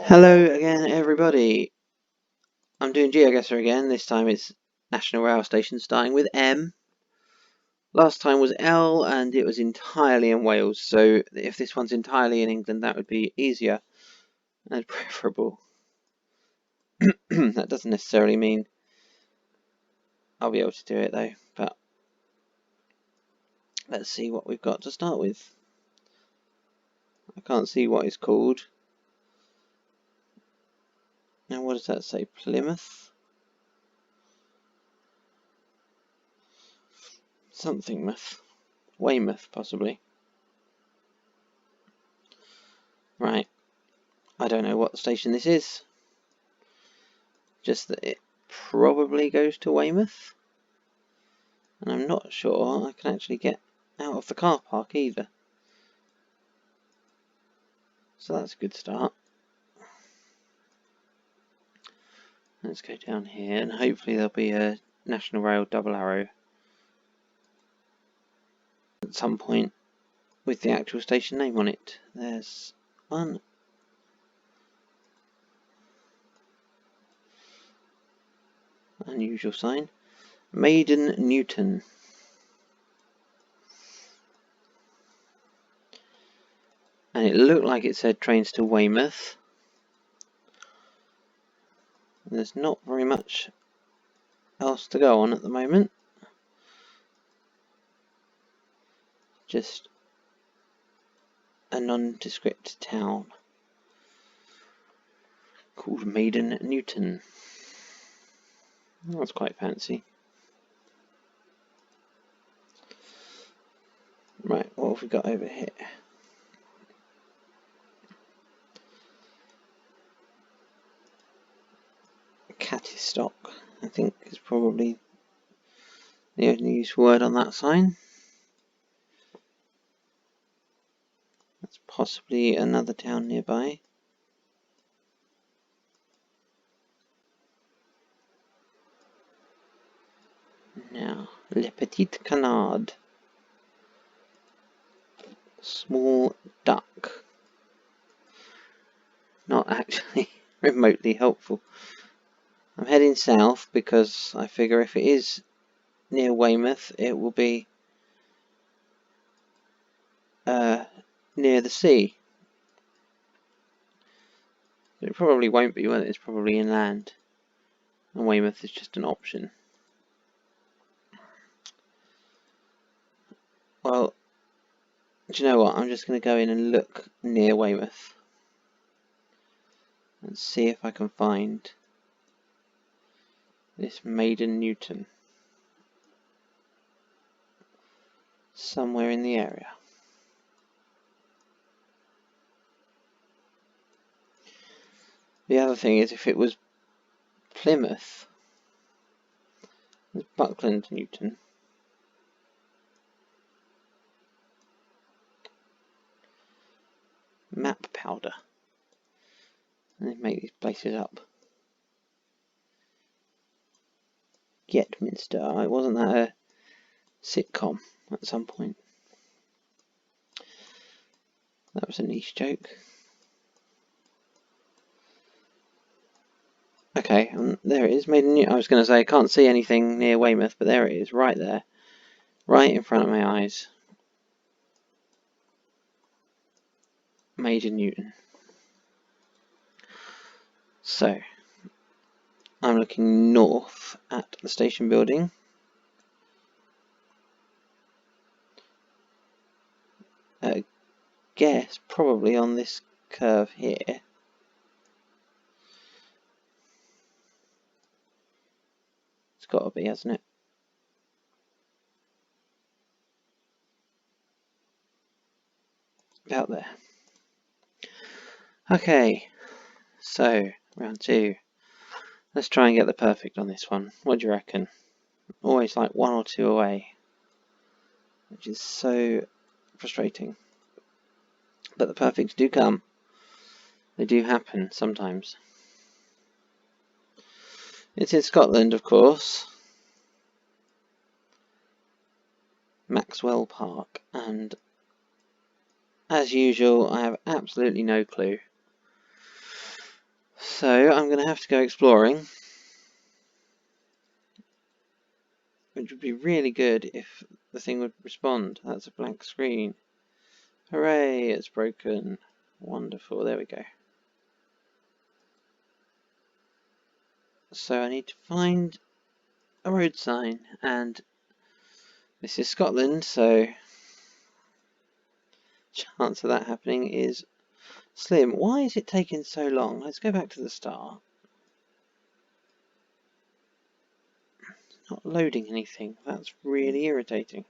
Hello again, everybody. I'm doing GeoGuessr again. This time it's National Rail Station, starting with M. Last time was L, and it was entirely in Wales. So if this one's entirely in England, that would be easier and preferable. That doesn't necessarily mean I'll be able to do it though. But let's see what we've got to start with. I can't see what it's called. Now, what does that say? Plymouth? Something Mouth. Weymouth, possibly. Right. I don't know what the station this is. Just that it probably goes to Weymouth. And I'm not sure I can actually get out of the car park either. So that's a good start. Let's go down here and hopefully there'll be a National Rail double arrow at some point with the actual station name on it. There's one. Unusual sign. Maiden Newton. And it looked like it said trains to Weymouth. There's not very much else to go on at the moment. Just a nondescript town called Maiden Newton. That's quite fancy. Right, what have we got over here? Cattystock, I think, is probably the only useful word on that sign. That's possibly another town nearby. Now, Le Petit Canard. Small duck. Not actually remotely helpful. I'm heading south because I figure if it is near Weymouth, it will be near the sea. It probably won't be, well, it's probably inland. And Weymouth is just an option. Well, do you know what? I'm just going to go in and look near Weymouth and see if I can find this Maiden Newton somewhere in the area. The other thing is, if it was Plymouth, there's Buckland Newton. Map powder. And they make these places up. Getminster. Wasn't that a sitcom at some point? That was a niche joke. Okay, there it is. Maiden Newton. I was going to say I can't see anything near Weymouth, but there it is, right there. Right in front of my eyes. Maiden Newton. So, I'm looking north at the station building. Guess probably on this curve here. It's got to be, hasn't it? Out there. Okay, so round two. Let's try and get the perfect on this one. What do you reckon? Always like one or two away, which is so frustrating. But the perfects do come. They do happen sometimes. It's in Scotland, of course. Maxwell Park, and as usual, I have absolutely no clue. So I'm going to have to go exploring, which would be really good if the thing would respond. That's a blank screen. Hooray, it's broken. Wonderful, there we go. So I need to find a road sign, and this is Scotland, so chance of that happening is slim. Why is it taking so long? Let's go back to the start. It's not loading anything. That's really irritating.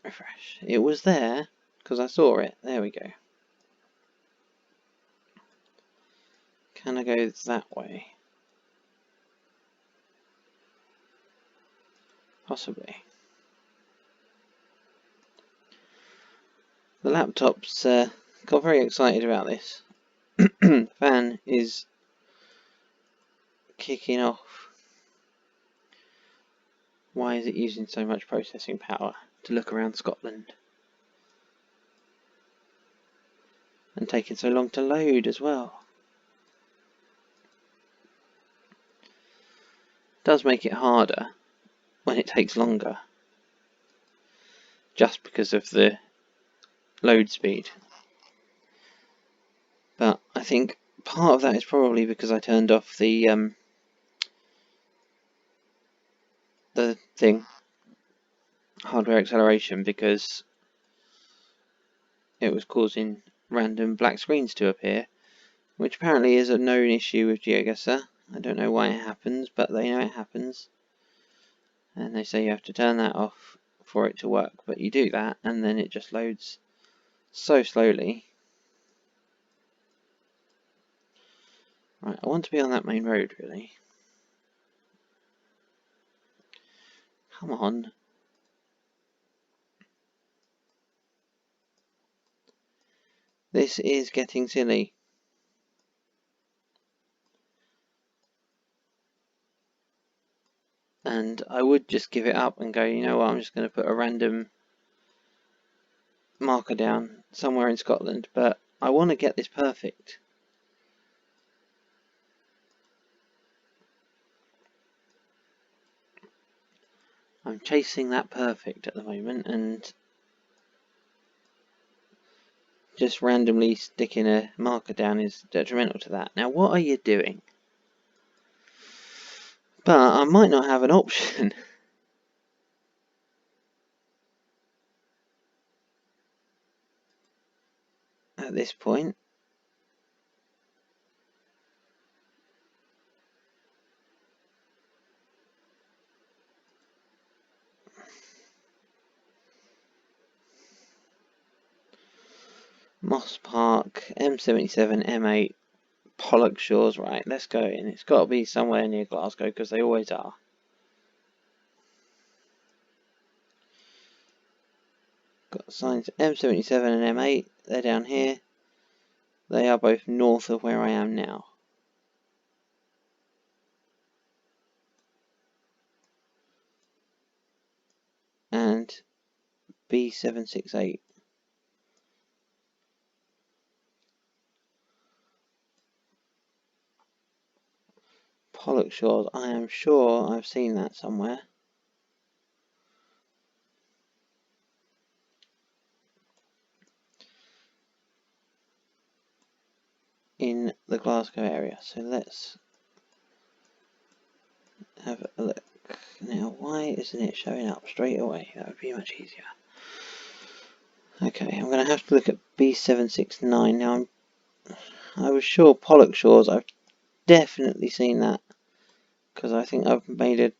Refresh. It was there because I saw it. There we go. Can I go that way? Possibly. The laptop's got very excited about this. Fan is kicking off. Why is it using so much processing power to look around Scotland? And taking so long to load as well. It does make it harder when it takes longer, just because of the load speed. But I think part of that is probably because I turned off the thing, hardware acceleration, because it was causing random black screens to appear, which apparently is a known issue with GeoGuessr. I don't know why it happens, but they know it happens. And they say you have to turn that off for it to work, but you do that and then it just loads so slowly. Right, I want to be on that main road really. Come on. This is getting silly. And I would just give it up and go, you know what, I'm just going to put a random marker down somewhere in Scotland, but I want to get this perfect. I'm chasing that perfect at the moment, and just randomly sticking a marker down is detrimental to that. Now, what are you doing? But I might not have an option. At this point. Moss Park, M77, M8, Pollock Shores. Right, let's go in. It's got to be somewhere near Glasgow because they always are. Got signs M77 and M8. They're down here. They are both north of where I am now. And B768. Pollock Shores. I am sure I've seen that somewhere. In the Glasgow area. So let's have a look. Now, why isn't it showing up straight away? That would be much easier. Okay, I'm going to have to look at B769. Now, I was sure Pollock Shores, I've definitely seen that, because I think I've made a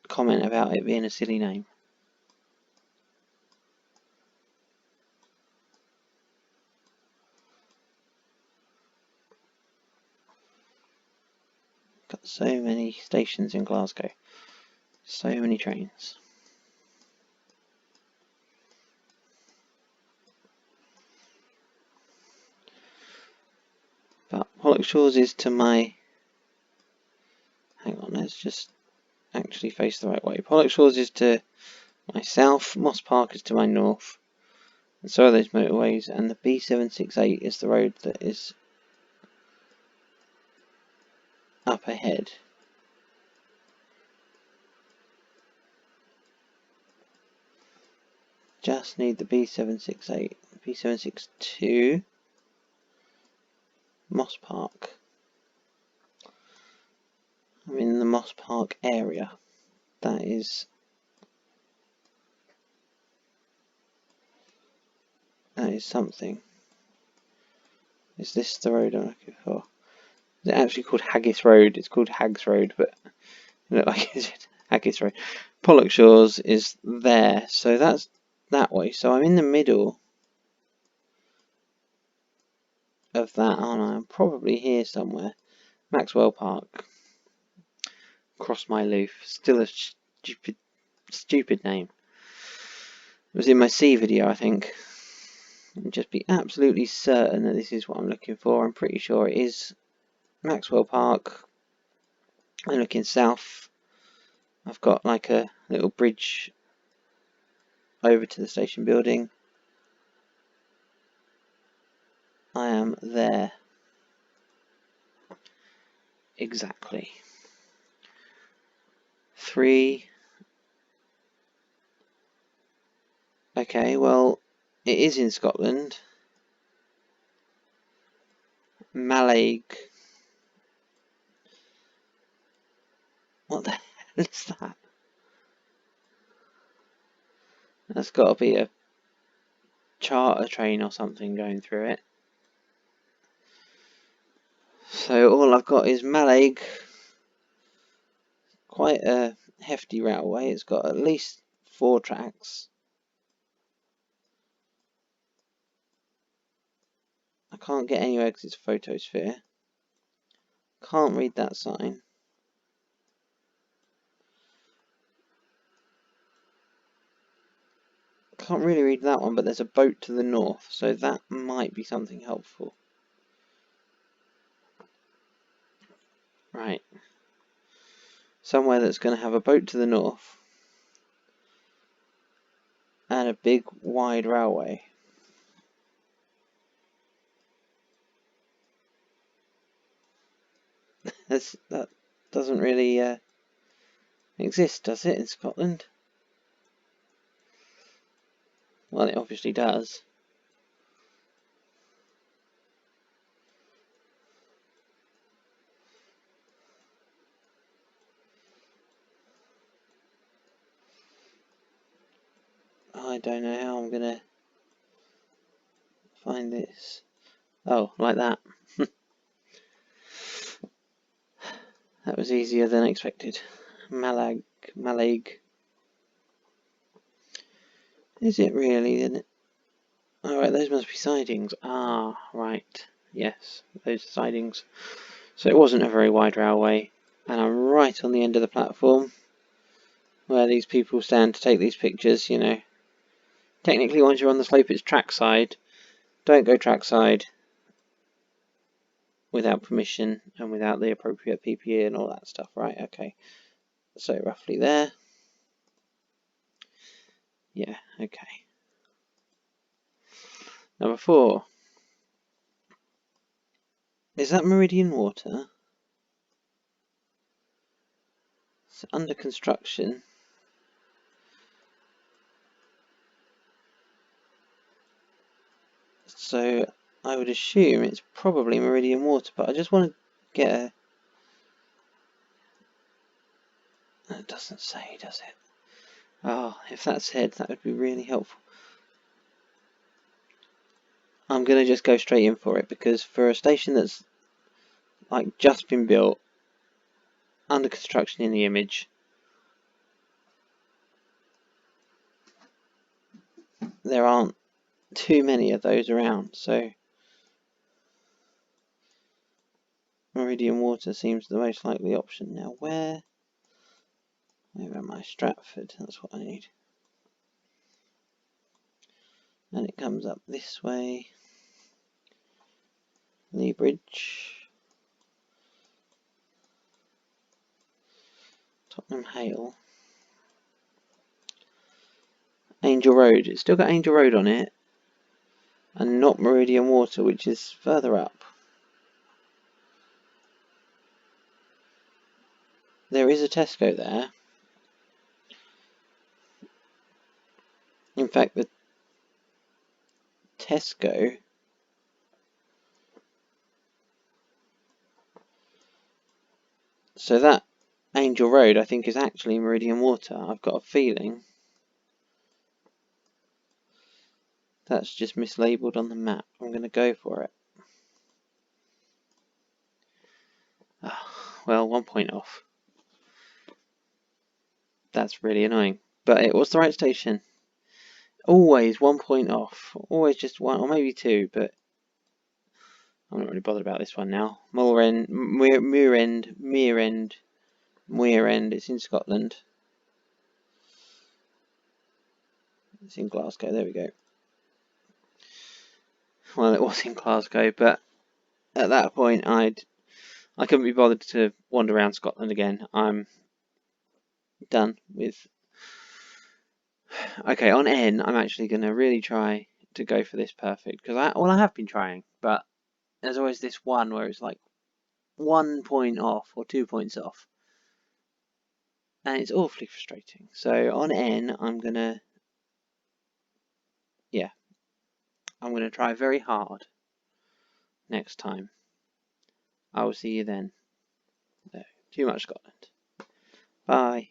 comment about it being a silly name. Got so many stations in Glasgow. So many trains. But Pollock Shores is to my... Hang on, let's just actually face the right way. Pollock Shores is to my south, Moss Park is to my north, And so are those motorways, and the B768 is the road that is up ahead. Just need the B768. B762 Moss Park. I'm in the Moss Park area. That is something. Is this the road I'm looking for? Is it actually called Haggis Road? It's called Haggs Road, but it looks like it's Haggis Road. Pollock Shores is there, so that's that way. So I'm in the middle of that, aren't I? I'm probably here somewhere. Maxwell Park. Cross my loof. Still a stupid name. It was in my C video, I think. And just be absolutely certain that this is what I'm looking for. I'm pretty sure it is Maxwell Park. I'm looking south. I've got like a little bridge over to the station building. I am there. Exactly. 3. Okay, well, it is in Scotland. Mallaig. What the hell is that? That's got to be a charter train or something going through it. So all I've got is Mallaig. Quite a hefty railway. It's got at least 4 tracks. I can't get anywhere because it's a photosphere. Can't read that sign. Can't really read that one, but there's a boat to the north, so that might be something helpful. Right. Somewhere that's going to have a boat to the north and a big wide railway. That doesn't really exist, does it, in Scotland? Well, it obviously does. I don't know how I'm going to find this. Oh, like that. That was easier than expected. Mallaig. Is it really? Then? Alright, those must be sidings. Ah, right. Yes, those are sidings. So it wasn't a very wide railway. And I'm right on the end of the platform where these people stand to take these pictures, you know. Technically, once you're on the slope, it's trackside. Don't go trackside without permission and without the appropriate PPE and all that stuff, right? Okay. So roughly there. Yeah, okay. Number 4. Is that Meridian Water? It's under construction. So I would assume it's probably Meridian Water, but I just want to get a... It doesn't say, does it? Oh, if that said, that would be really helpful. I'm going to just go straight in for it, because for a station that's like just been built, under construction in the image, there aren't too many of those around, so Meridian Water seems the most likely option. Now where am I? Stratford, that's what I need. And it comes up this way. Lee Bridge. Tottenham Hale. Angel Road. It's still got Angel Road on it. and not Meridian Water, which is further up. There is a Tesco there. In fact, the Tesco so that Angel Road, I think, is actually Meridian Water. I've got a feeling that's just mislabeled on the map. I'm going to go for it. Well, 1 point off. That's really annoying. But it was the right station. Always 1 point off. Always just one, or maybe two, but I'm not really bothered about this one now. Muir End. It's in Scotland. It's in Glasgow. There we go. Well, it was in Glasgow, but at that point, I couldn't be bothered to wander around Scotland again. I'm done with. Okay, on N, I'm actually going to really try to go for this perfect because I have been trying, but there's always this one where it's like 1 point off or 2 points off, and it's awfully frustrating. So on N, I'm gonna try very hard next time. I will see you then. No, too much Scotland. Bye.